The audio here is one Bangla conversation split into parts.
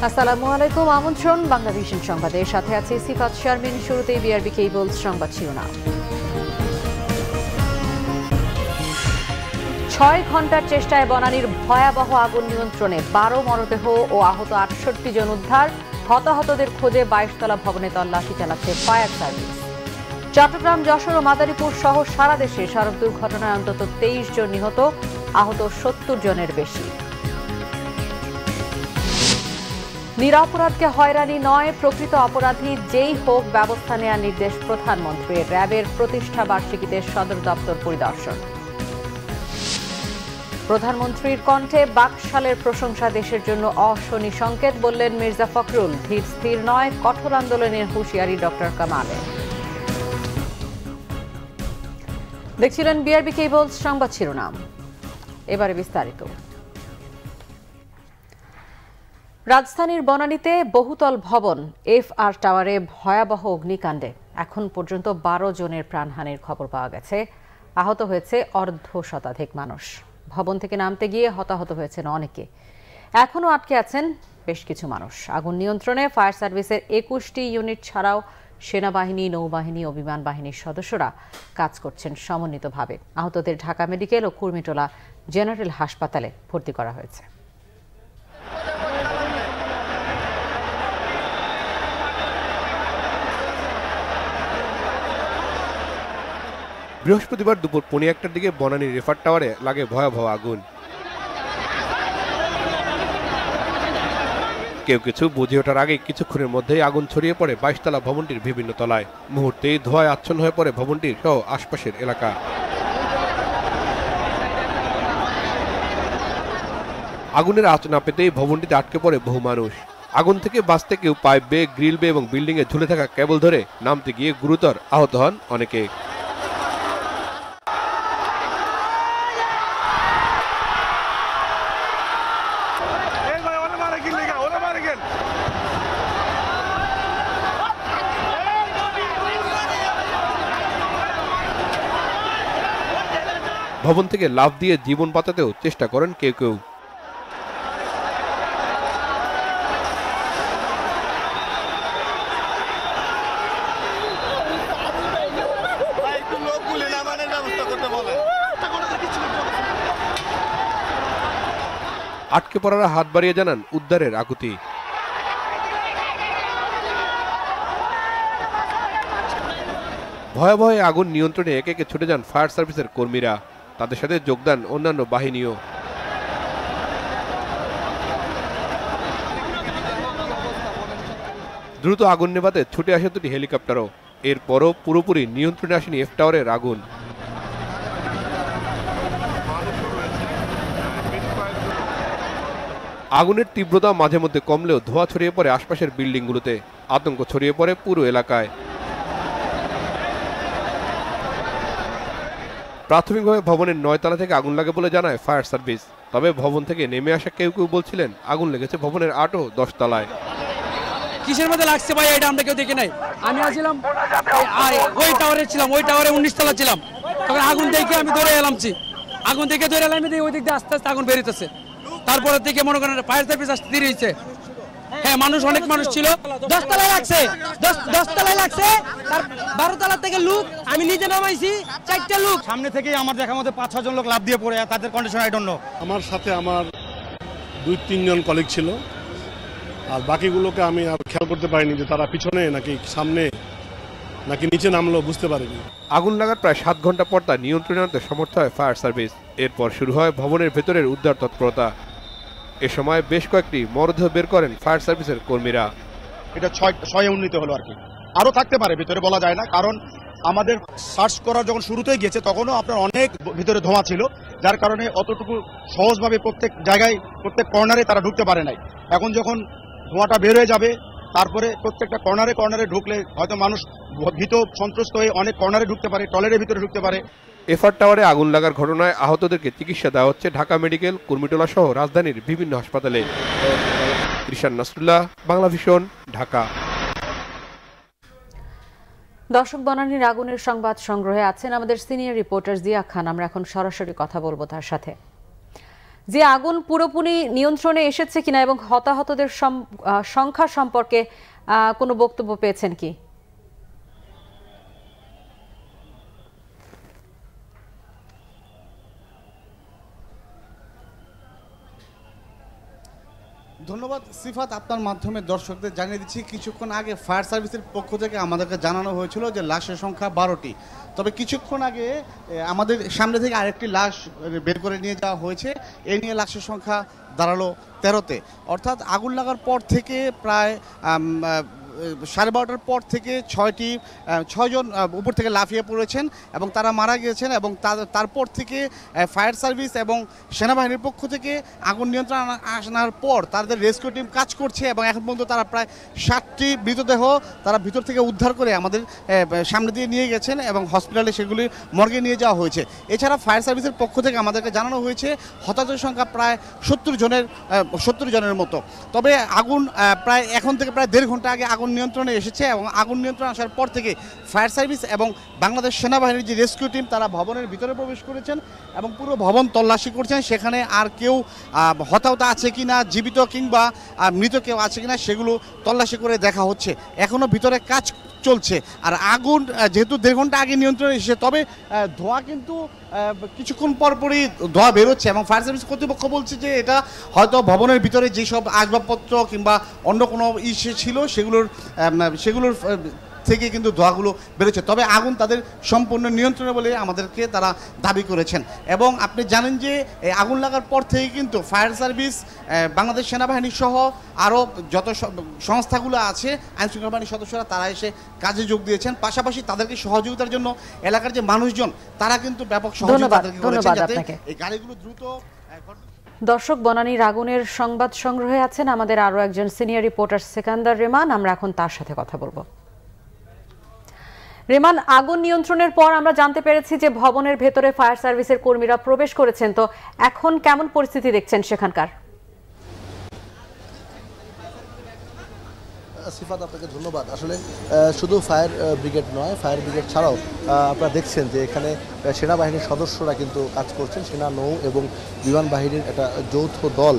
আসসালামু আলাইকুম, আমন্ত্রণ বাংলাদেশের সংবাদে, সাথে আছে সিফাত শারমিন। শুরুতেই বিআরবি কেবল সংবাদ শিরোনাম। ৬ ঘন্টার চেষ্টায় বনানীর ভয়াবহ আগুন নিয়ন্ত্রণে ১২ মরদেহ ও আহত ৬৮ জন উদ্ধার। হতাহতদের খোঁজে ২২ তলা ভবনে তল্লাশি চালাচ্ছে ফায়ার সার্ভিস। চট্টগ্রাম, যশোর ও মাদারীপুর সহ সারা দেশে সড়ক দুর্ঘটনায় অন্তত ২৩ জন নিহত, আহত ৭০ জনের বেশি। নিরপরাধকে হয়রানি নয়, প্রকৃত অপরাধী যেই হোক ব্যবস্থা নেওয়ার নির্দেশ প্রধানমন্ত্রীর। র্যাবের প্রতিষ্ঠা বার্ষিকীতে সদর দপ্তর পরিদর্শন। প্রধানমন্ত্রীর কণ্ঠে বাকশালের প্রশংসা দেশের জন্য অশনি সংকেত, বললেন মির্জা ফখরুল। ধীর স্থির নয়, কঠোর আন্দোলনের হুঁশিয়ারি ডক্টর কামালের। দেখছিলেন বিআরবি কেবল সংবাদ শিরোনাম, এবারে বিস্তারিত। রাজধানীর বনানীতে বহুতল ভবন FR টাওয়ারে ভয়াবহ অগ্নিকাণ্ডে এখন পর্যন্ত ১২ জনের প্রাণহানির খবর পাওয়া গেছে। আহত হয়েছে অর্ধশতাধিক মানুষ। ভবন থেকে নামতে গিয়ে হতাহত হয়েছেন অনেকে। এখনও আটকে আছেন বেশ কিছু মানুষ। আগুন নিয়ন্ত্রণে ফায়ার সার্ভিসের ২১টি ইউনিট ছাড়াও সেনাবাহিনী, নৌবাহিনী ও বিমান বাহিনীর সদস্যরা কাজ করছেন সমন্বিতভাবে। আহতদের ঢাকা মেডিকেল ও কুর্মিটোলা জেনারেল হাসপাতালে ভর্তি করা হয়েছে। বৃহস্পতিবার দুপুর ১:১টার দিকে বনানীর রেফার টাওয়ারে লাগে ভয়াবহ আগুন। কেউ কিছু বুঝে ওঠার আগে কিছুক্ষণের মধ্যেই আগুন ছড়িয়ে পড়ে ২২ তলা ভবনটির বিভিন্ন তলায়। মুহূর্তেই ধোঁয়ায় আচ্ছন্ন হয়ে পড়ে ভবনটির সহ আশপাশের এলাকা। আগুনের আঁচ না পেতেই ভবনটিতে আটকে পড়ে বহু মানুষ। আগুন থেকে বাঁচতে কেউ পাইপ বে, গ্রিল বে এবং বিল্ডিংয়ে ঝুলে থাকা কেবল ধরে নামতে গিয়ে গুরুতর আহত হন অনেকে। ভবন থেকে লাফ দিয়ে জীবন বাঁচাতেও চেষ্টা করেন কেউ কেউ। আটকে পড়ারা হাত বাড়িয়ে জানান উদ্ধারের আকুতি। ভয়াবহ আগুন নিয়ন্ত্রণে একে একে ছুটে যান ফায়ার সার্ভিসের কর্মীরা। তাদের সাথে যোগদান অন্যান্য বাহিনীও। দ্রুত আগুন নেভাতে ছুটে আসে দুটি হেলিকপ্টারও। এরপরও পুরোপুরি নিয়ন্ত্রণে আসেনি এফ টাওয়ারের আগুন। আগুনের তীব্রতা মাঝে মধ্যে কমলেও ধোঁয়া ছড়িয়ে পড়ে আশপাশের বিল্ডিংগুলোতে। আতঙ্ক ছড়িয়ে পড়ে পুরো এলাকায়। প্রাথমিকভাবে ভবনের ৯ তলা থেকে আগুন লাগে বলে জানায় ফায়ার সার্ভিস। তবে ভবন থেকে নেমে আসা কেউ কেউ বলছিলেন আগুন লেগেছে ভবনের ৮ ও ১০ তলায়। কিসের মধ্যে লাগছে ভাই, এটা আমরা কেউ দেখে নাই। আমি আসছিলাম ওই টাওয়ারে ছিলাম, ওই টাওয়ারে ১৯ তলা ছিলাম। তখন আগুন দেখে আমি দৌড়ে এলামছি। আগুন দেখে দৌড়ে এলাম, ওই দিক দিয়ে আস্তে আস্তে আগুন বেরিতেছে। তারপরে থেকে মনে করেন ফায়ার সার্ভিস আসতে দেরি হয়েছে। হ্যাঁ, মানুষ অনেক মানুষ ছিল। ১০ তলায় লাগছে, ১০ তলায় লাগছে। ১২ তলা থেকে লোক আমি নিজে নামাইছি, ৪টা লোক। সামনে থেকেই আমার দেখার মধ্যে ৫-৬ জন লোক লাফ দিয়ে পড়ে, তাদের কন্ডিশন আই ডোন্ট নো। আমার সাথে আমার ২-৩ জন কলিগ ছিল, আর বাকিগুলোকে আমি আর খেয়াল করতে পারিনি যে তারা পিছনে নাকি সামনে নাকি নিচে নামলো, বুঝতে পারিনি। আগুন লাগার প্রায় ৭ ঘন্টা পর তা নিয়ন্ত্রণে আনতে সমর্থ হয় ফায়ার সার্ভিস। এরপর শুরু হয় ভবনের ভেতরের উদ্ধার তৎপরতা। এ সময় বেশ কয়েকটি মরদেহ বের করেন ফায়ার সার্ভিসের কর্মীরা। এটা ৬ উন্নীত হলো আর কি, আরো থাকতে পারে ভিতরে, বলা যায় না। কারণ আমাদের সার্চ করার যখন শুরুতেই গেছে তখনও আপনার অনেক ভিতরে ধোঁয়া ছিল, যার কারণে অতটুকু সহজভাবে প্রত্যেক জায়গায় প্রত্যেক কর্নারে তারা ঢুকতে পারে নাই। এখন যখন ধোঁয়াটা বের হয়ে যাবে, তারপরে প্রত্যেকটা কর্নারে কর্নারে ঢুকলে হয়তো মানুষ ভীত সন্ত্রস্ত হয়ে অনেক কর্নারে ঢুকতে পারে, টয়লেটের ভিতরে ঢুকতে পারে। এফআর টাওয়ারে আগুন লাগার ঘটনায় আহতদেরকে চিকিৎসা দেওয়া হচ্ছে ঢাকা মেডিকেল, কুর্মিটোলা সহ রাজধানীর বিভিন্ন হাসপাতালে। রিশান নাসরুল্লাহ, বাংলা ভিশন, ঢাকা। দর্শক, বনানীর আগুনের সংবাদ সংগ্রহে আছেন আমাদের সিনিয়র রিপোর্টার জিয়া খান। আমরা এখন সরাসরি কথা বলবো তার সাথে। যে আগুন পুরোপুরি নিয়ন্ত্রণে এসেছে কিনা এবং হতাহতদের সংখ্যা সম্পর্কে কোনো বক্তব্য পেয়েছেন কি? ধন্যবাদ সিফাত, আপনার মাধ্যমে দর্শকদের জানিয়ে দিচ্ছি কিছুক্ষণ আগে ফায়ার সার্ভিসের পক্ষ থেকে আমাদেরকে জানানো হয়েছিল যে লাশের সংখ্যা 12টি। তবে কিছুক্ষণ আগে আমাদের সামনে থেকে আরেকটি লাশ বের করে নিয়ে যাওয়া হয়েছে। এ নিয়ে লাশের সংখ্যা দাঁড়ালো 13তে। অর্থাৎ আগুন লাগার পর থেকে প্রায় 12:30টার পর থেকে 6জন উপর থেকে লাফিয়ে পড়েছেন এবং তারা মারা গিয়েছেন এবং তারপর থেকে ফায়ার সার্ভিস এবং সেনাবাহিনীর পক্ষ থেকে আগুন নিয়ন্ত্রণ আনার পর তাদের রেস্কিউ টিম কাজ করছে এবং এখন পর্যন্ত তারা প্রায় 60টি মৃতদেহ তারা ভিতর থেকে উদ্ধার করে আমাদের সামনে দিয়ে নিয়ে গেছেন এবং হসপিটালে সেগুলি মর্গে নিয়ে যাওয়া হয়েছে। এছাড়া ফায়ার সার্ভিসের পক্ষ থেকে আমাদেরকে জানানো হয়েছে হতাহতের সংখ্যা প্রায় 70 জনের মতো। তবে আগুন প্রায় এখন থেকে প্রায় 1.5 ঘন্টা আগে আগুন নিয়ন্ত্রণে এসেছে এবং আগুন নিয়ন্ত্রণে আসার পর থেকে ফায়ার সার্ভিস এবং বাংলাদেশ সেনাবাহিনীর যে রেস্কিউ টিম তারা ভবনের ভিতরে প্রবেশ করেছেন এবং পুরো ভবন তল্লাশি করছেন। সেখানে আর কেউ হতাহত আছে কিনা, জীবিত কিংবা মৃত কেউ আছে কিনা সেগুলো তল্লাশি করে দেখা হচ্ছে। এখনও ভিতরে কাজ চলছে। আর আগুন যেহেতু 1.5 ঘন্টা আগে নিয়ন্ত্রণে এসেছে, তবে ধোঁয়া কিন্তু কিছুক্ষণ পরপরই ধোঁয়া বেরোচ্ছে এবং ফায়ার সার্ভিস কর্তৃপক্ষ বলছে যে এটা হয়তো ভবনের ভিতরে যেসব আসবাবপত্র কিংবা অন্য কোনো ইস্যু ছিল সেগুলোর থেকে কিন্তু ধোঁয়াগুলো বেরোচ্ছে। তবে আগুন তাদের সম্পূর্ণ নিয়ন্ত্রণে বলে আমাদেরকে তারা দাবি করেছেন। এবং আপনি জানেন যে আগুন লাগার পর থেকে কিন্তু ফায়ার সার্ভিস, বাংলাদেশ সেনাবাহিনী সহ আরও যত সংস্থাগুলো আছে, আইনশৃঙ্খলা বাহিনীর সদস্যরা তারা এসে কাজে যোগ দিয়েছেন। পাশাপাশি তাদেরকে সহযোগিতার জন্য এলাকার যে মানুষজন তারা কিন্তু ব্যাপক সহযোগিতা করেছেন যাতে এই গাড়িগুলো দ্রুত। দর্শক, বনানীর আগুনের সংবাদ সংগ্রহে আছেন আমাদের আরও একজন সিনিয়র রিপোর্টার সেকান্দার রেমান। আমরা এখন তার সাথে কথা বলবো। রেমান, আগুন নিয়ন্ত্রণের পর আমরা জানতে পেরেছি যে ভবনের ভেতরে ফায়ার সার্ভিসের কর্মীরা প্রবেশ করেছেন, তো এখন কেমন পরিস্থিতি দেখছেন সেখানকার? সিফাত, আপনাকে ধন্যবাদ। আসলে শুধু ফায়ার ব্রিগেড নয়, ফায়ার ব্রিগেড ছাড়াও আপনারা দেখছেন যে এখানে সেনাবাহিনীর সদস্যরা কিন্তু কাজ করছেন। সেনা, নৌ এবং বিমান বাহিনীর একটা যৌথ দল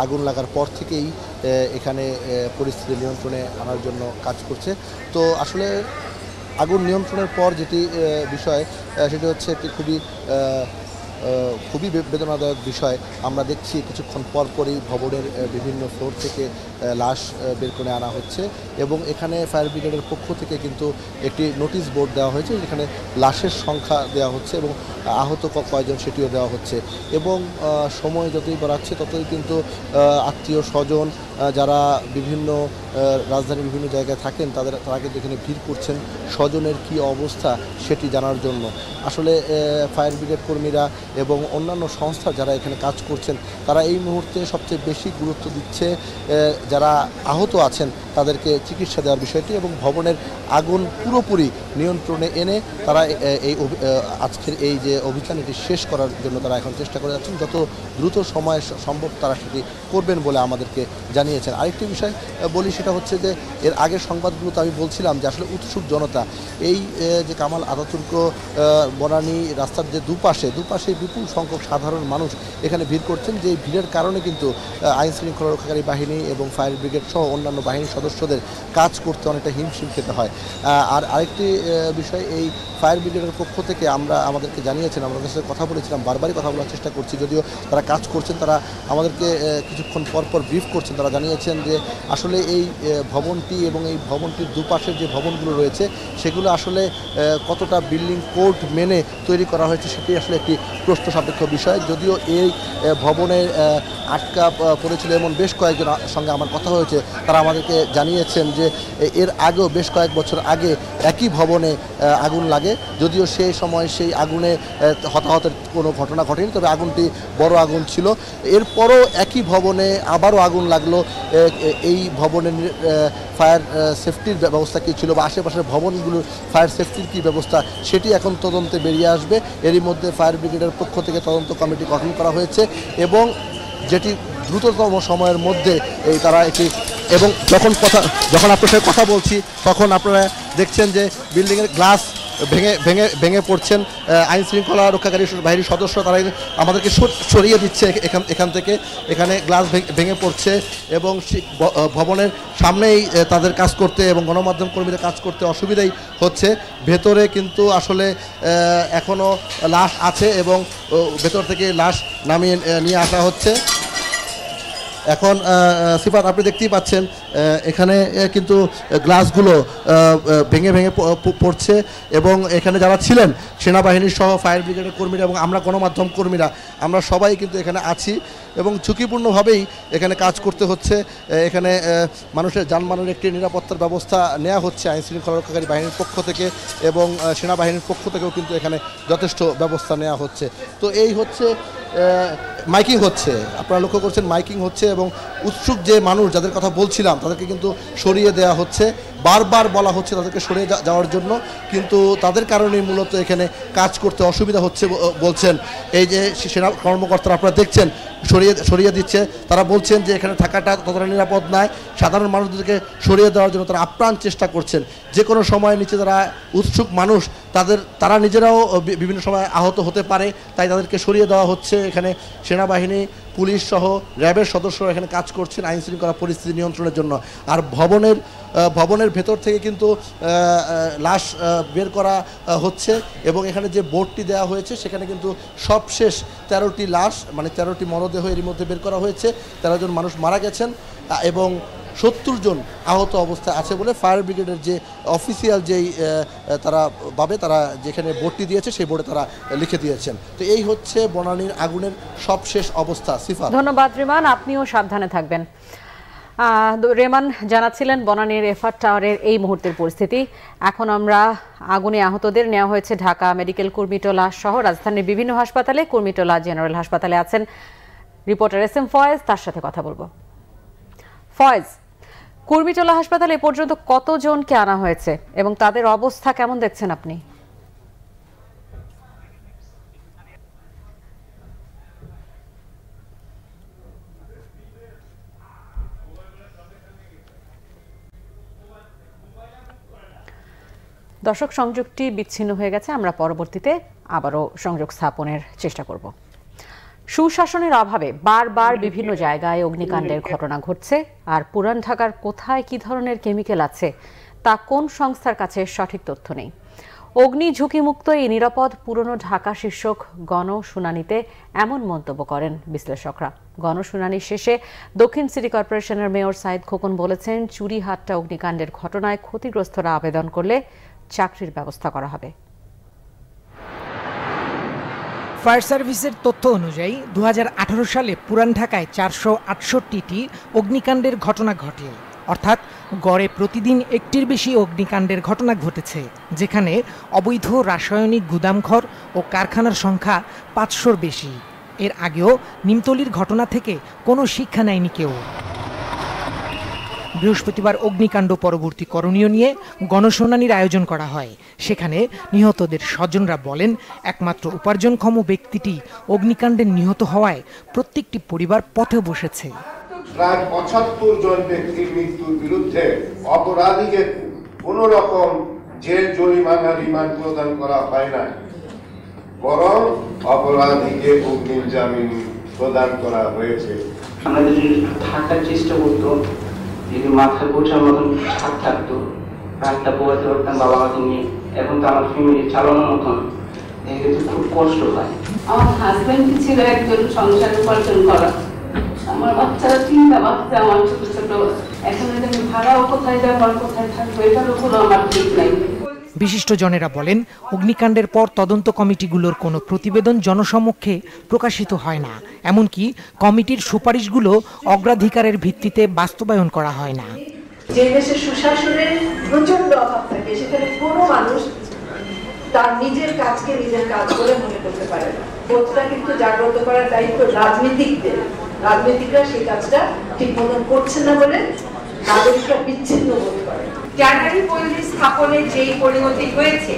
আগুন লাগার পর থেকেই এখানে পরিস্থিতি নিয়ন্ত্রণে আনার জন্য কাজ করছে। তো আসলে আগুন নিয়ন্ত্রণের পর যেটি বিষয় সেটি হচ্ছে একটি খুবই বেদনাদায়ক বিষয়। আমরা দেখছি কিছুক্ষণ পরপরই ভবনের বিভিন্ন ফ্লোর থেকে লাশ বের করে আনা হচ্ছে এবং এখানে ফায়ার ব্রিগেডের পক্ষ থেকে কিন্তু একটি নোটিশ বোর্ড দেওয়া হয়েছে, যেখানে লাশের সংখ্যা দেওয়া হচ্ছে এবং আহত কয়জন সেটিও দেওয়া হচ্ছে। এবং সময় যতই বাড়াচ্ছে ততই কিন্তু আত্মীয় স্বজন যারা বিভিন্ন রাজধানীর বিভিন্ন জায়গায় থাকেন তারা কিন্তু এখানে ভিড় করছেন স্বজনের কী অবস্থা সেটি জানার জন্য। আসলে ফায়ার ব্রিগেড কর্মীরা এবং অন্যান্য সংস্থা যারা এখানে কাজ করছেন তারা এই মুহূর্তে সবচেয়ে বেশি গুরুত্ব দিচ্ছে যারা আহত আছেন তাদেরকে চিকিৎসা দেওয়ার বিষয়টি এবং ভবনের আগুন পুরোপুরি নিয়ন্ত্রণে এনে তারা আজকের এই যে অভিযান এটি শেষ করার জন্য তারা এখন চেষ্টা করে যাচ্ছেন। যত দ্রুত সময় সম্ভব তারা সেটি করবেন বলে আমাদেরকে জানিয়েছেন। আরেকটি বিষয় বলি, সেটা হচ্ছে যে এর আগের সংবাদগুলোতে আমি বলছিলাম যে আসলে উৎসুক জনতা, এই যে কামাল আতাতুর্ক বনানী রাস্তার যে দুপাশে বিপুল সংখ্যক সাধারণ মানুষ এখানে ভিড় করছেন, যে ভিড়ের কারণে কিন্তু আইন শৃঙ্খলা রক্ষাকারী বাহিনী এবং ফায়ার ব্রিগেড সহ অন্যান্য বাহিনীর সদস্যদের কাজ করতে অনেকটা হিমশিম খেতে হয়। আর আরেকটি বিষয়, এই ফায়ার ব্রিগেডের পক্ষ থেকে আমাদেরকে জানিয়েছেন, আমরা তাদের সাথে কথা বলেছিলাম, বারবারই কথা বলার চেষ্টা করছি, যদিও তারা কাজ করছেন, তারা আমাদেরকে কিছুক্ষণ পরপর ব্রিফ করছেন। তারা জানিয়েছেন যে আসলে এই ভবনটি এবং এই ভবনটির দুপাশের যে ভবনগুলো রয়েছে সেগুলো আসলে কতটা বিল্ডিং কোড মেনে তৈরি করা হয়েছে সেটি আসলে একটি প্রশ্ন সাপেক্ষ বিষয়। যদিও এই ভবনে আটকা পড়েছিল এমন বেশ কয়েকজন সঙ্গে আমার কথা হয়েছে, তারা আমাদেরকে জানিয়েছেন যে এর আগেও বেশ কয়েক বছর আগে একই ভবনে আগুন লাগে, যদিও সেই সময় সেই আগুনে হতাহতের কোনো ঘটনা ঘটেনি, তবে আগুনটি বড় আগুন ছিল। এরপরও একই ভবনে আবারও আগুন লাগলো। এই ভবনের ফায়ার সেফটির ব্যবস্থা কী ছিল বা আশেপাশের ভবনগুলোর ফায়ার সেফটির কী ব্যবস্থা সেটি এখন তদন্তে বেরিয়ে আসবে। এরই মধ্যে ফায়ার ব্রিগেডের পক্ষ থেকে তদন্ত কমিটি গঠন করা হয়েছে এবং যেটি দ্রুততম সময়ের মধ্যে তারা এটি এবং যখন আপনার সাথে কথা বলছি তখন আপনারা দেখছেন যে বিল্ডিংয়ের গ্লাস ভেঙে পড়ছেন। আইন শৃঙ্খলা রক্ষাকারী বাহিনীর সদস্য তারা আমাদেরকে সরিয়ে দিচ্ছে এখান থেকে। এখানে গ্লাস ভেঙে পড়ছে এবং ভবনের সামনেই তাদের কাজ করতে এবং গণমাধ্যম কর্মীদের কাজ করতে অসুবিধাই হচ্ছে। ভেতরে কিন্তু আসলে এখনও লাশ আছে এবং ভেতর থেকে লাশ নামিয়ে নিয়ে আসা হচ্ছে। এখন সিফাত, আপনি দেখতেই পাচ্ছেন এখানে কিন্তু গ্লাসগুলো ভেঙে পড়ছে এবং এখানে যারা ছিলেন সেনাবাহিনীর সহ ফায়ার ব্রিগেডের কর্মীরা এবং আমরা গণমাধ্যম কর্মীরা আমরা সবাই কিন্তু এখানে আছি এবং ঝুঁকিপূর্ণভাবেই এখানে কাজ করতে হচ্ছে। এখানে মানুষের যানবাহনের একটি নিরাপত্তার ব্যবস্থা নেওয়া হচ্ছে আইন শৃঙ্খলা রক্ষাকারী বাহিনীর পক্ষ থেকে এবং সেনাবাহিনীর পক্ষ থেকেও কিন্তু এখানে যথেষ্ট ব্যবস্থা নেওয়া হচ্ছে। তো এই হচ্ছে মাইকিং হচ্ছে, আপনারা লক্ষ্য করছেন মাইকিং হচ্ছে এবং উৎসুক যে মানুষ যাদের কথা বলছিলাম তাদেরকে কিন্তু সরিয়ে দেওয়া হচ্ছে। বারবার বলা হচ্ছে তাদেরকে সরিয়ে যাওয়ার জন্য, কিন্তু তাদের কারণেই মূলত এখানে কাজ করতে অসুবিধা হচ্ছে বলছেন এই যে সেনা কর্মকর্তারা আপনারা দেখছেন সরিয়ে দিচ্ছে। তারা বলছেন যে এখানে থাকাটা ততটা নিরাপদ নয়, সাধারণ মানুষদেরকে সরিয়ে দেওয়ার জন্য তারা আপ্রাণ চেষ্টা করছেন। যে কোনো সময় নিচে যারা উৎসুক মানুষ তারা নিজেরাও বিভিন্ন সময় আহত হতে পারে, তাই তাদেরকে সরিয়ে দেওয়া হচ্ছে। এখানে সেনাবাহিনী, পুলিশ সহ র্যাবের সদস্যরা এখানে কাজ করছেন আইন শৃঙ্খলা পরিস্থিতি নিয়ন্ত্রণের জন্য। আর ভবনের ভেতর থেকে কিন্তু লাশ বের করা হচ্ছে এবং এখানে যে বোর্ডটি দেওয়া হয়েছে সেখানে কিন্তু সবশেষ 13টি লাশ মানে 13টি মরদেহ এর মধ্যে বের করা হয়েছে। 13 জন মানুষ মারা গেছেন এবং 70 জন আহত অবস্থায় আছে বলে ফায়ার ব্রিগেডের যে অফিসিয়াল যেই তারা যেখানে বোর্ডটি দিয়েছে সেই বোর্ডে তারা লিখে দিয়েছেন। তো এই হচ্ছে বনানীর আগুনের সবশেষ অবস্থা। সিফাত, ধন্যবাদ রেমান, আপনিও সাবধানে থাকবেন। রেমান জানাচ্ছিলেন বনানীর এফআর টাওয়ারের এই মুহূর্তের পরিস্থিতি। এখন আমরা আগুনে আহতদের নেওয়া হয়েছে ঢাকা মেডিকেল কুর্মিটোলা সহ রাজধানীর বিভিন্ন হাসপাতালে। কুর্মিটোলা জেনারেল হাসপাতালে আছেন রিপোর্টার এস এম ফয়েজ, তার সাথে কথা বলবো। ফয়েজ, কুর্মিটোলা হাসপাতালে এ পর্যন্ত কতজনকে আনা হয়েছে এবং তাদের অবস্থা কেমন দেখছেন আপনি? দর্শক, সংযোগটি বিচ্ছিন্ন হয়ে গেছে, আমরা পরবর্তীতে আবারও সংযোগ স্থাপনের চেষ্টা করব। সুশাসনের অভাবে বারবার বিভিন্ন জায়গায় অগ্নিকাণ্ডের ঘটনা ঘটছে, আর পুরান ঢাকার কোথায় কি ধরনের কেমিক্যাল আছে তা কোন সংস্থার কাছে সঠিক তথ্য নেই। অগ্নি ঝুঁকিমুক্ত এই নিরাপদ পুরনো ঢাকা শীর্ষক গণশুনানিতে এমন মন্তব্য করেন বিশ্লেষকরা। গণশুনানি শেষে দক্ষিণ সিটি কর্পোরেশনের মেয়র সাইদ খোকন বলেছেন, চুরিহাট্টা অগ্নিকাণ্ডের ঘটনায় ক্ষতিগ্রস্তরা আবেদন করলে চাকরির ব্যবস্থা করা হবে। ফায়ার সার্ভিসের তথ্য অনুযায়ী 2018 সালে পুরান ঢাকায় 468টি অগ্নিকাণ্ডের ঘটনা ঘটে, অর্থাৎ গড়ে প্রতিদিন একটির বেশি অগ্নিকাণ্ডের ঘটনা ঘটেছে, যেখানে অবৈধ রাসায়নিক গুদামঘর ও কারখানার সংখ্যা 500-র বেশি। এর আগেও নিমতলির ঘটনা থেকে কোনো শিক্ষা নেয়নি কেউ। বৃহস্পতিবার অগ্নিকাণ্ড পরবর্তী করণীয় নিয়ে গণশুনানির আয়োজন করা হয়। সেখানে নিহতদের স্বজনরা বলেন, একমাত্র উপার্জনক্ষম ব্যক্তিটি অগ্নিকাণ্ডে নিহত হওয়ায় প্রত্যেকটি পরিবার পথে বসেছে। প্রায় 75 জন ব্যক্তির মৃত্যুর বিরুদ্ধে অপরাধীকে কোনো রকম জেল জরিমানা রিমান্ড প্রদান করা হয় না, বরং অপরাধীকে অগ্রিম জামিন প্রদান করা হয়েছে। আমাদের থাকার চেষ্টা করতো, যদি মাথায় বোঝার মতন ছাদ থাকতো, রাতটা পোয়াতে পারতাম বাবা মাকে নিয়ে। এখন তো আমার ফ্যামিলি চালানোর মতন খুব কষ্ট হয়। আমার হাজবেন্ড ছিল একজন সংসার উপার্জন করা, আমার বাচ্চারা চিন্তা বাচ্চা, আমার ছোট ছোট, এখন আমি ভাড়াও কোথায় যাবো আর কোথায় থাকবো এটারও কোনো আমার ঠিক নাই। বিশিষ্টজনেরা বলেন, অগ্নিকাণ্ডের পর তদন্ত কমিটিগুলোর কোনো প্রতিবেদন জনসমক্ষে প্রকাশিত হয় না, এমনকি কমিটির সুপারিশগুলো অগ্রাধিকারের ভিত্তিতে বাস্তবায়ন করা হয় না। যে দেশে সুশাসনের প্রচন্ড অভাব থাকে, সেখানে কোনো মানুষ তার নিজের কাজকে নিজের কাজ বলে মনে করতে পারে না। বোধটা কিন্তু জাগ্রত করার দায়িত্ব রাজনীতিকদের। রাজনীতিকরা সেই কাজটা ঠিক মতন করছে না বলে নাগরিকরা বিচ্ছিন্ন বোধ করে। ট্যানারি পল্লী স্থাপনে যেই পরিণতি হয়েছে,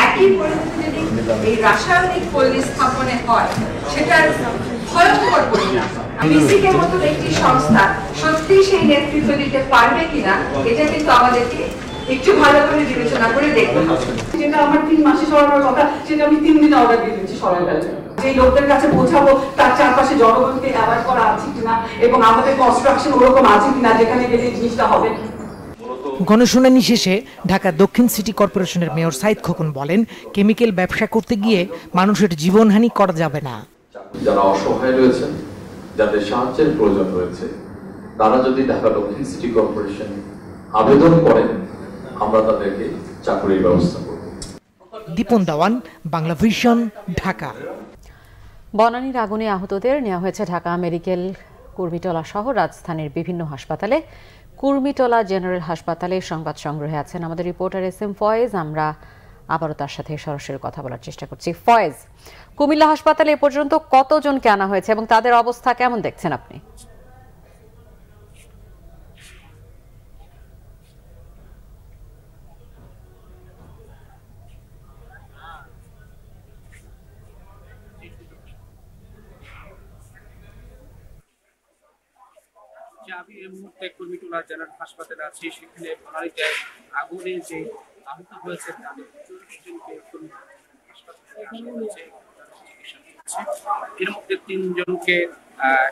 একই পরিণতি যদি এই রাসায়নিক পল্লী স্থাপনে হয়, সেটার ভয়ঙ্কর পরিণাম। বিসিকের মতন একটি সংস্থা সত্যি সেই নেতৃত্ব দিতে পারবে কিনা, এটা কিন্তু আমাদেরকে একটু ভালো করে বিবেচনা করে দেখতে হবে। যেটা আমার 3 মাসে সরানোর কথা সেটা আমি 3 দিনে অর্ডার দিয়ে দিচ্ছি সরানোর জন্য। যে লোকদের কাছে পৌঁছাবো তার চারপাশে জনগণকে অ্যাওয়ার্ড করা আছে কিনা এবং আমাদের কনস্ট্রাকশন ওরকম আছে কিনা যেখানে গেলে জিনিসটা হবে। গণশুনানি শেষে ঢাকা দক্ষিণ সিটি কর্পোরেশনের মেয়র সাইদ খোকন বলেন, কেমিক্যাল ব্যবসা করতে গিয়ে মানুষের জীবনহানি করা যাবে না। যারা অসহায় রয়েছেন, যাদের সাহায্যের প্রয়োজন রয়েছে, তারা যদি ঢাকা দক্ষিণ সিটি কর্পোরেশন আবেদন করেন, আমরা তাদেরকে চাকরির ব্যবস্থা করব। দীপন দাওয়ান, বাংলা ভিশন, ঢাকা। বনানীর আগুনে আহতদের নেওয়া হয়েছে ঢাকা মেডিকেল, কুর্মিটোলা সহ রাজধানীর বিভিন্ন হাসপাতালে। কুর্মিটোলা জেনারেল হাসপাতালে সংবাদ সংগ্রহে আছেন আমাদের রিপোর্টার SM ফয়েজ। আমরা আবারও তার সাথে সরাসরি কথা বলার চেষ্টা করছি। ফয়েজ, কুমিল্লা হাসপাতালে এ পর্যন্ত কতজনকে আনা হয়েছে এবং তাদের অবস্থা কেমন দেখছেন আপনি? আমি এই মুহূর্তে কুর্মিটোলা জেনারেল হাসপাতালে আছি। সেখানে বনানীতে আগুনে যে আহত হয়েছে তাদের 40 জনকে এর মধ্যে 3 জনকে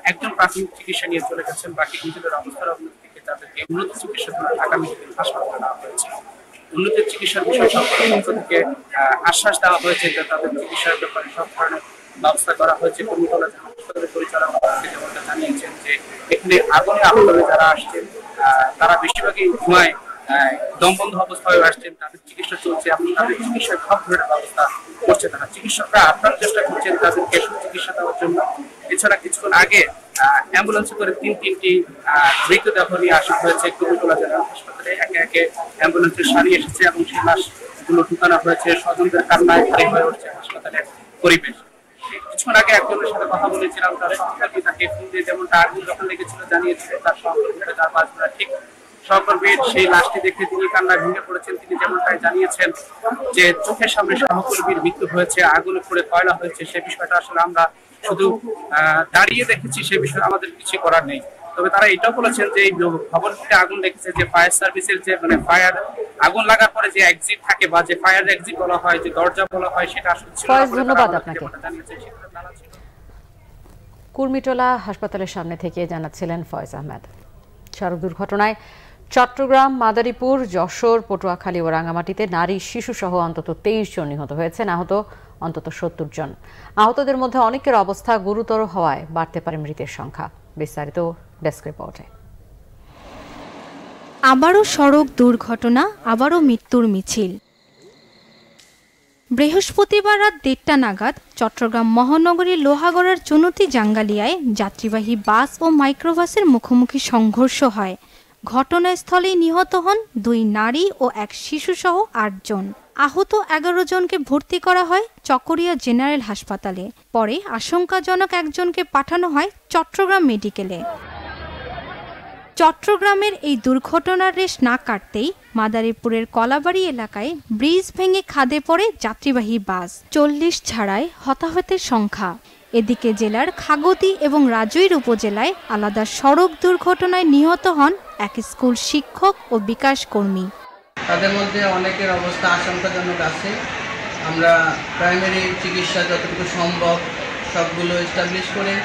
একজন প্রাথমিক চিকিৎসা নিয়ে চলে গেছেন, বাকি 2 জনের অবস্থার অবনতি থেকে তাদেরকে উন্নত চিকিৎসার জন্য ঢাকা মেডিকেল হাসপাতালে নেওয়া হয়েছে। উন্নত চিকিৎসার বিষয়ে সরকারের পক্ষ থেকে আশ্বাস দেওয়া হয়েছে যে তাদের চিকিৎসার ব্যাপারে সব ধরনের ব্যবস্থা করা হয়েছে। কুর্মিটোলা হাসপাতালের পরিচালক যেমনটা জানিয়েছেন যে এখানে আগুনে আহত যারা আসছেন তারা বেশিরভাগই ধোঁয়ায় দমবন্ধ অবস্থায় আসছেন, তাদের চিকিৎসা চলছে এবং তাদের চিকিৎসার সব ধরনের ব্যবস্থা করছে তারা। চিকিৎসকরা আপ্রাণ চেষ্টা করছেন তাদেরকে সুচিকিৎসা দেওয়ার জন্য। এছাড়া কিছুক্ষণ আগে অ্যাম্বুলেন্সে করে 3টি মৃতদেহ নিয়ে আসা হয়েছে কুর্মিটোলা জেনারেল হাসপাতালে। একে একে অ্যাম্বুলেন্সের সারি এসেছে এবং সেই লাশগুলো ঢুকানো হয়েছে। স্বজনদের কান্নায় ভারী হয়ে উঠছে হাসপাতালের পরিবেশ। কিছুক্ষণ আগে একজনের সাথে কথা বলেছিলাম, তার সহকর্মী তাকে ফোন দিয়ে যেমনটা আগুন যখন লেগেছিল জানিয়েছিলেন, তার সহকর্মীরা তার বাজনা ঠিক সহকর্মীর সেই লাশটি দেখে তিনি কান্নায় ভেঙে পড়েছেন। তিনি যেমনটাই জানিয়েছেন যে চোখের সামনে সহকর্মীর মৃত্যু হয়েছে, আগুনে পড়ে কয়লা হয়েছে, সে বিষয়টা আসলে আমরা শুধু দাঁড়িয়ে দেখেছি, সে বিষয়ে আমাদের কিছু করার নেই। তবে তারা এটাও বলেছেন যে এই ভবনটিতে আগুন লেগেছে, যে ফায়ার সার্ভিসের যে ফায়ার আগুন লাগার পরে যে এক্সিট থাকে বা যে ফায়ার এক্সিট বলা হয়, যে দরজা বলা হয়, সেটা আসলে ছিল না। ধন্যবাদ আপনাকে। কুর্মিটোলা হাসপাতালের সামনে থেকে জানাচ্ছিলেন ফয়েজ আহমেদ। সড়ক দুর্ঘটনায় চট্টগ্রাম, মাদারীপুর, যশোর, পটুয়াখালী ও রাঙামাটিতে নারী, শিশু সহ অন্তত 23 জন নিহত হয়েছেন, আহত অন্তত 70 জন। আহতদের মধ্যে অনেকের অবস্থা গুরুতর হওয়ায় বাড়তে পারে মৃতের সংখ্যা। বিস্তারিত ডেস্ক রিপোর্টে। আবারও সড়ক দুর্ঘটনা, আবারও মৃত্যুর মিছিল। বৃহস্পতিবার রাত 1টা নাগাদ চট্টগ্রাম মহানগরীর লোহাগড়ার চুনতি জাঙ্গালিয়ায় যাত্রীবাহী বাস ও মাইক্রোবাসের মুখোমুখি সংঘর্ষ হয়। ঘটনাস্থলেই নিহত হন 2 নারী ও 1 শিশুসহ 8 জন। আহত 11 জনকে ভর্তি করা হয় চকরিয়া জেনারেল হাসপাতালে। পরে আশঙ্কাজনক একজনকে পাঠানো হয় চট্টগ্রাম মেডিকেলে। চট্টগ্রামের এই দুর্ঘটনার রেশ না কাটতেই মাদারীপুরের কলাবাড়ি এলাকায় ব্রিজ ভেঙে খাদে পড়ে যাত্রীবাহী বাস। 40 ছাড়ায় হতাহতের সংখ্যা। এদিকে জেলার খাগতি এবং রাজৈর উপজেলায় আলাদা সড়ক দুর্ঘটনায় নিহত হন 1 স্কুল শিক্ষক ও বিকাশ কর্মী। তাদের মধ্যে অনেকের অবস্থা আশঙ্কাজনক আছে। আমরা প্রাইমারি চিকিৎসা যতটুকু সম্ভব সবগুলো এস্টাবলিশ করে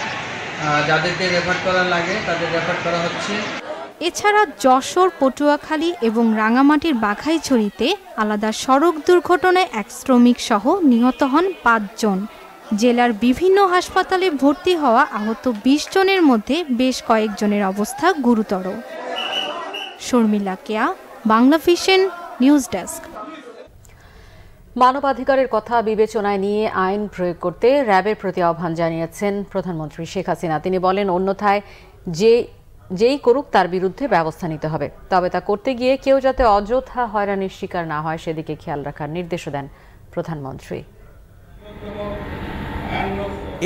যাদেরকে রেফার করা লাগে তাদের রেফার করা হচ্ছে। এছাড়া যশোর, পটুয়াখালী এবং রাঙামাটির বাঘাইছড়িতে আলাদা সড়ক দুর্ঘটনায় 1 শ্রমিক সহ নিহত হন 5 জন। জেলার বিভিন্ন হাসপাতালে ভর্তি হওয়া আহত 20 জনের মধ্যে বেশ কয়েকজনের অবস্থা গুরুতর। শর্মিলা কেয়া, বাংলা ভিশন, নিউজ ডেস্ক। মানবাধিকারের কথা বিবেচনায় নিয়ে আইন প্রয়োগ করতে র্যাবের প্রতি আহ্বান জানিয়েছেন প্রধানমন্ত্রী শেখ হাসিনা। তিনি বলেন, অন্যথায় যেই করুক তার বিরুদ্ধে ব্যবস্থা নিতে হবে, তবে তা করতে গিয়ে কেউ যাতে অযথা হয়রানির শিকার না হয় সেদিকে খেয়াল রাখার নির্দেশও দেন প্রধানমন্ত্রী।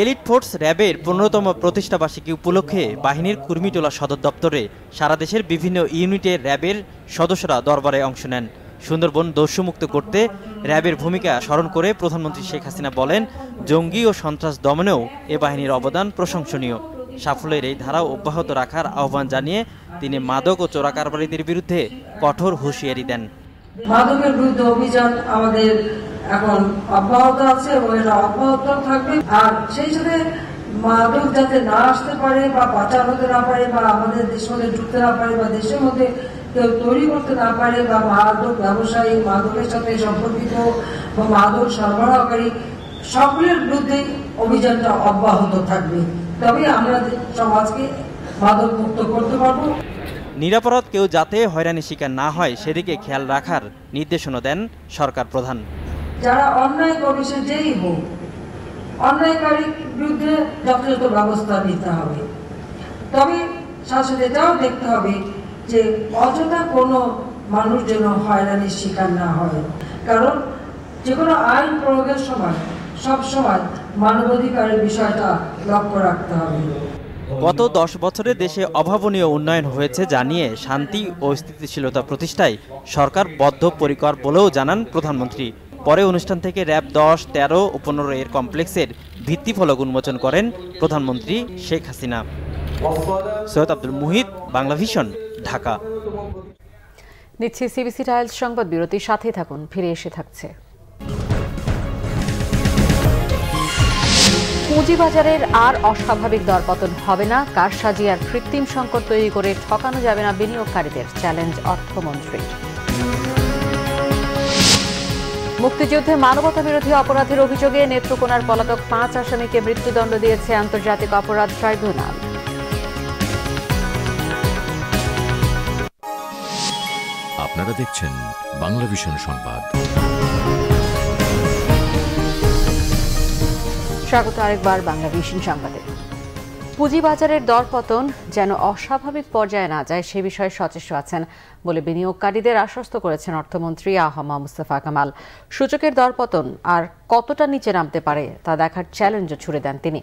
এলিট ফোর্স র্যাবের 15তম প্রতিষ্ঠাবার্ষিকী উপলক্ষে বাহিনীর কুর্মিটোলা সদর দপ্তরে সারা দেশের বিভিন্ন ইউনিটের র্যাবের সদস্যরা দরবারে অংশ নেন। সুন্দরবন দস্যুমুক্ত করতে র্যাবের ভূমিকা স্মরণ করে প্রধানমন্ত্রী শেখ হাসিনা বলেন, জঙ্গি ও সন্ত্রাস দমনেও এ বাহিনীর অবদান প্রশংসনীয়। সাফল্যের এই ধারা অব্যাহত রাখার আহ্বান জানিয়ে তিনি মাদক ও চোরাকারবারিদের বিরুদ্ধে কঠোর হুঁশিয়ারি দেন। মাদকের বিরুদ্ধে অভিযান আমাদের এখন অব্যাহত আছে এবং এটা অব্যাহত থাকবে। আর সেই সাথে মাদক যাতে না আসতে পারে বা পাচার হতে না পারে বা আমাদের দেশের মধ্যে ঢুকতে না পারে বা দেশের মধ্যে কেউ তৈরি করতে না পারে বা মাদক ব্যবসায়ী, মাদকের সাথে সম্পর্কিত বা মাদক সরবরাহকারী সকলের বিরুদ্ধে অভিযানটা অব্যাহত থাকবে। তবে আমরা সমাজকে মাদক মুক্ত করতে পারবো। নিরাপরাধ কেউ যাতে হয়রানির শিকার না হয় সেদিকে খেয়াল রাখার নির্দেশনা দেন সরকার প্রধান। যারা অন্যায় করবে সে যেই হোক, অন্যায়কারীর বিরুদ্ধে যথাযথ ব্যবস্থা নিতে হবে। তবে সাথে এটাও দেখতে হবে যে অযথা কোনো মানুষ যেন হয়রানির শিকার না হয়, কারণ যে কোনো আইন প্রয়োগের সময় সব সময় মানবাধিকারের বিষয়টা লক্ষ্য রাখতে হবে। গত 10 বছরে দেশে অভাবনীয় উন্নয়ন হয়েছে জানিয়ে শান্তি ও স্থিতিশীলতা প্রতিষ্ঠায় সরকার বদ্ধপরিকর বলেও জানান প্রধানমন্ত্রী। পরে অনুষ্ঠান থেকে র‍্যাব 10, 13 ও 15 এর কমপ্লেক্সের ভিত্তিফলক উন্মোচন করেন প্রধানমন্ত্রী শেখ হাসিনা। সৈয়দ আব্দুল মুহিত, বাংলা ভিশন, ঢাকা। নিচ্ছে সিবিসি টাইলস সংবাদ বিরতির সাথে থাকুন, ফিরে এসে থাকছে। পুঁজিবাজারের আর অস্বাভাবিক দরপতন হবে না, কারসাজি আর কৃত্রিম সংকট তৈরি করে ঠকানো যাবে না বিনিয়োগকারীদের, চ্যালেঞ্জ অর্থমন্ত্রীর। মুক্তিযুদ্ধে মানবতা বিরোধী অপরাধের অভিযোগে নেত্রকোনার পলাতক 5 আসামিকে মৃত্যুদণ্ড দিয়েছে আন্তর্জাতিক অপরাধ ট্রাইব্যুনাল। আপনারা দেখছেন বাংলা ভিশন সংবাদ। স্বাগত আরেকবার বাংলা ভিশন সংবাদে। পুঁজিবাজারের দরপতন যেন অস্বাভাবিক পর্যায়ে না যায় সে বিষয়ে সচেষ্ট আছেন বলে বিনিয়োগকারীদের আশ্বস্ত করেছেন অর্থমন্ত্রী আহমদ মুস্তফা কামাল। সূচকের দরপতন আর কতটা নিচে নামতে পারে তা দেখার চ্যালেঞ্জও ছুড়ে দেন তিনি।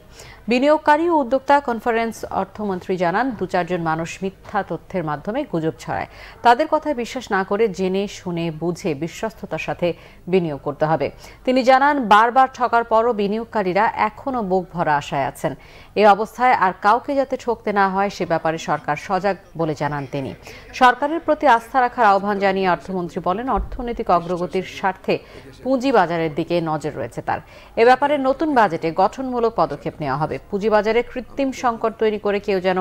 বিনিয়োগকারী ও উদ্যোক্তা কনফারেন্স অর্থমন্ত্রী জানান, 2-4 জন মানুষ মিথ্যা তথ্যের মাধ্যমে গুজব ছড়ায়, তাদের কথায় বিশ্বাস না করে জেনে শুনে বুঝে বিশ্বস্ততার সাথে বিনিয়োগ করতে হবে। তিনি জানান, বারবার ঠকার পরও বিনিয়োগকারীরা এখনও বুক ভরা আশায় আছেন। এই অবস্থায় আর কাউকে যাতে ঠকতে না হয় সে ব্যাপারে সরকার সজাগ বলে জানান তিনি। সরকারের প্রতি আস্থা রাখার আহ্বান জানিয়ে অর্থমন্ত্রী বলেন, অর্থনৈতিক অগ্রগতির স্বার্থে পুঁজিবাজারের দিকে নজর রয়েছে তার। এ ব্যাপারে নতুন বাজেটে গঠনমূলক পদক্ষেপ নেওয়া হবে। পুঁজিবাজারে কৃত্রিম সংকট তৈরি করে কেউ যেন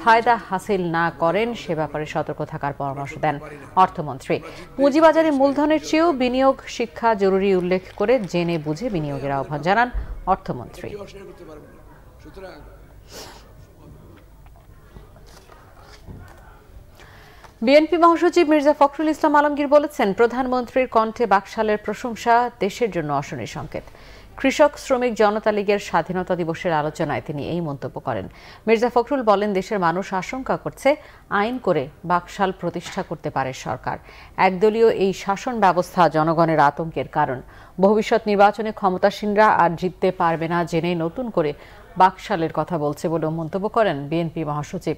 ফায়দা হাসিল না করেন সে ব্যাপারে সতর্ক থাকার পরামর্শ দেন অর্থমন্ত্রী। পুঁজিবাজারে মূলধনের চেয়েও বিনিয়োগ শিক্ষা জরুরি উল্লেখ করে জেনে বুঝে বিনিয়োগের আহ্বান জানান অর্থমন্ত্রী। বিএনপি মহাসচিব মির্জা ফখরুল ইসলাম আলমগীর বলেছেন, প্রধানমন্ত্রীর কণ্ঠে বাকশালের প্রশংসা দেশের জন্য অশনি সংকেত। কৃষক শ্রমিক জনতা লীগের স্বাধীনতা দিবসের আলোচনায় তিনি এই মন্তব্য করেন। মির্জা ফখরুল বলেন, দেশের মানুষ আশঙ্কা করছে আইন করে বাকশাল প্রতিষ্ঠা করতে পারে সরকার। একদলীয় এই শাসন ব্যবস্থা জনগণের আতঙ্কের কারণ। ভবিষ্যৎ নির্বাচনে ক্ষমতাসীনরা আর জিততে পারবে না জেনে নতুন করে বাকশালের কথা বলছে বলেও মন্তব্য করেন বিএনপি মহাসচিব।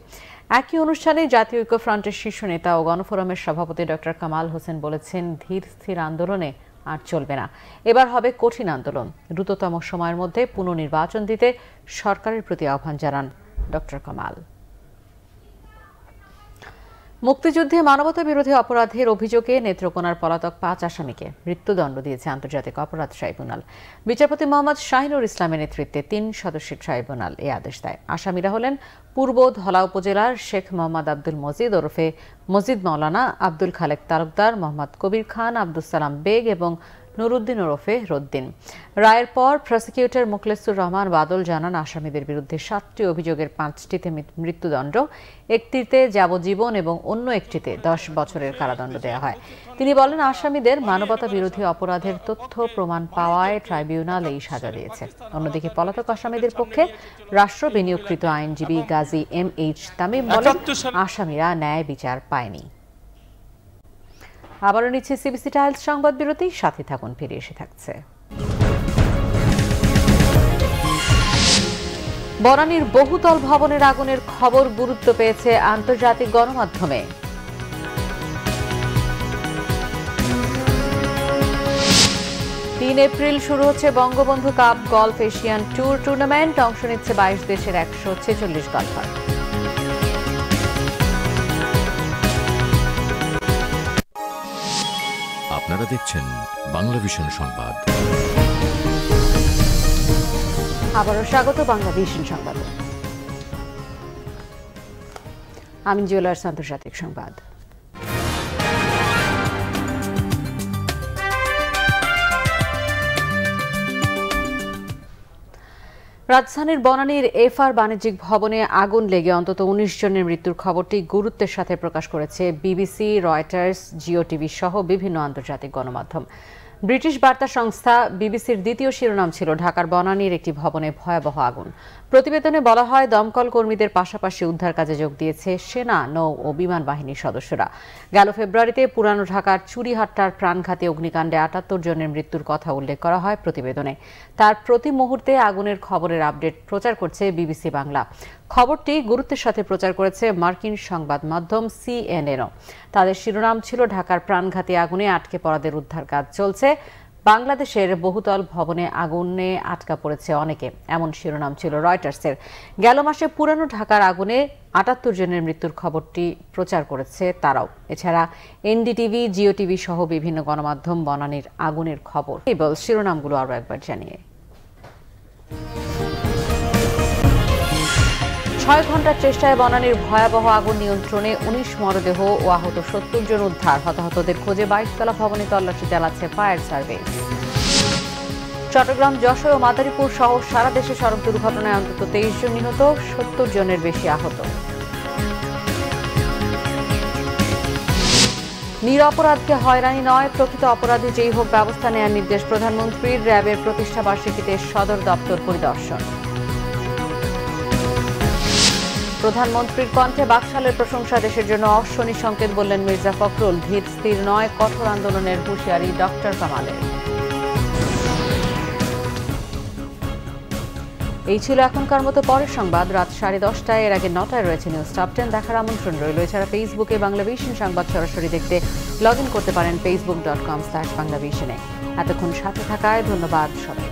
একই অনুষ্ঠানে জাতীয় ঐক্যফ্রন্টের শীর্ষ নেতা ও গণফোরামের সভাপতি ডক্টর কামাল হোসেন বলেছেন, ধীর স্থির আন্দোলনে আর চলবে না, এবার হবে কঠিন আন্দোলন। দ্রুততম সময়ের মধ্যে পুনর্নির্বাচন দিতে সরকারের প্রতি আহ্বান জানান ডক্টর কামাল। মুক্তিযুদ্ধে মানবতা বিরোধী অপরাধের অভিযোগে নেত্রকোনার পলাতক 5 আসামিকে মৃত্যুদণ্ড দিয়েছে আন্তর্জাতিক অপরাধ ট্রাইব্যুনাল। বিচারপতি মোহাম্মদ শাহিনুর ইসলামের নেতৃত্বে 3 সদস্যের ট্রাইব্যুনাল এই আদেশ দেয়। আসামিরা হলেন পূর্ব ধলা উপজেলার শেখ মোহাম্মদ আব্দুল মজিদ ওরফে মজিদ মাওলানা, আব্দুল খালেক তালুকদার, মোহাম্মদ কবির খান, আব্দুল সালাম বেগ এবং নুরুদ্দিন ওরফে রদ্দিন। রায়ের পর প্রসিকিউটর মুখলেসুর রহমান বাদল জানান, আসামিদের বিরুদ্ধে 7টি অভিযোগের 5টিতে মৃত্যুদণ্ড, 1টিতে যাবজ্জীবন এবং অন্য 1টিতে 10 বছরের কারাদণ্ড দেওয়া হয়। তিনি বলেন, আসামিদের মানবতা বিরোধী অপরাধের তথ্য প্রমাণ পাওয়ায় ট্রাইব্যুনাল এই সাজা দিয়েছে। অন্যদিকে পলাতক আসামিদের পক্ষে রাষ্ট্র বিনিয়োগকৃত আইনজীবী গাজী MH তামিম বলেন, আসামিরা ন্যায় বিচার পায়নি। আবারও নিচ্ছে সিবিসি টাইলস সংবাদ বিরতি, সাথে থাকুন, ফিরে এসে থাকছে। বনানীর বহুতল ভবনের আগুনের খবর গুরুত্ব পেয়েছে আন্তর্জাতিক গণমাধ্যমে। 3 এপ্রিল শুরু হচ্ছে Bangabandhu cup golf Asian tour tournament. অংশ নিচ্ছে 22 দেশের 146 গলফার। আপনারা দেখছেন বাংলা ভিশন সংবাদ। আবারও স্বাগত বাংলা ভিশন সংবাদে। আমি জুয়েলার্স আন্তর্জাতিক সংবাদ। রাজধানীর বনানীর এফআর বাণিজ্যিক ভবনে আগুন লেগে অন্তত ১৯ জনের মৃত্যুর খবরটি গুরুত্বের সাথে প্রকাশ করেছে বিবিসি, রয়টার্স, জিও টিভি সহ বিভিন্ন আন্তর্জাতিক গণমাধ্যম। ব্রিটিশ বার্তা সংস্থা বিবিসির দ্বিতীয় শিরোনাম ছিল ঢাকার বনানীর একটি ভবনে ভয়াবহ আগুন। প্রতিবেদনে বলা হয়, দমকল কর্মীদের পাশাপাশি উদ্ধার কাজে যোগ দিয়েছে সেনা, নৌ ও বিমান বাহিনীর সদস্যরা। গেল ফেব্রুয়ারিতে পুরানো ঢাকার চুরিহাট্টার প্রাণঘাতী অগ্নিকাণ্ডে ৭৮ জনের মৃত্যুর কথা উল্লেখ করা হয় প্রতিবেদনে। তার প্রতি মুহূর্তে আগুনের খবরের আপডেট প্রচার করছে বিবিসি বাংলা। খবরটি গুরুত্বের সাথে প্রচার করেছে মার্কিন সংবাদ মাধ্যম সিএনএনও। তাদের শিরোনাম ছিল ঢাকার প্রাণঘাতী আগুনে আটকে পড়াদের উদ্ধার কাজ চলছে, বাংলাদেশের বহুতল ভবনে আগুনে আটকা পড়েছে অনেকে, এমন শিরোনাম ছিল রয়টার্সের। গেল মাসে পুরানো ঢাকার আগুনে ৭৮ জনের মৃত্যুর খবরটি প্রচার করেছে তারাও। এছাড়া এনডিটিভি, জিও টিভি সহ বিভিন্ন গণমাধ্যম বনানীর আগুনের খবর কেবল শিরোনামগুলো আরও একবার জানিয়ে ৬ ঘন্টার চেষ্টায় বনানীর ভয়াবহ আগুন নিয়ন্ত্রণে ১৯ মরদেহ ও আহত ৭০ জন উদ্ধার। হতাহতদের খোঁজে ২২ তলা ভবনে তল্লাশি চালাচ্ছে ফায়ার সার্ভিস। চট্টগ্রাম, যশোর ও মাদারীপুর সহ সারা দেশে সড়ক দুর্ঘটনায় অন্তত ২৩ জন নিহত, ৭০ জনের বেশি আহত। নিরপরাধকে হয়রানি নয়, প্রকৃত অপরাধী যেই হোক ব্যবস্থা নেওয়ার নির্দেশ প্রধানমন্ত্রীর। র্যাবের প্রতিষ্ঠা বার্ষিকীতে সদর দপ্তর পরিদর্শন। প্রধানমন্ত্রীর কণ্ঠে বাকশালের প্রশংসা দেশের জন্য অশনি সংকেত বললেন মির্জা ফখরুল। ধীর স্থির নয়, কঠোর আন্দোলনের হুঁশিয়ারি ডক্টর কামালের। এই ছিল এখনকার মতো। পরের সংবাদ রাত 10:30। এর আগে 9টায় রয়েছে নিউজ টপ 10 দেখার আমন্ত্রণ রইল। এছাড়া ফেসবুকে বাংলা ভিশন সংবাদ সরাসরি দেখতে লগ ইন করতে পারেন facebook.com/বাংলাভিশনে। এতক্ষণ সাথে থাকায় ধন্যবাদ সবাই।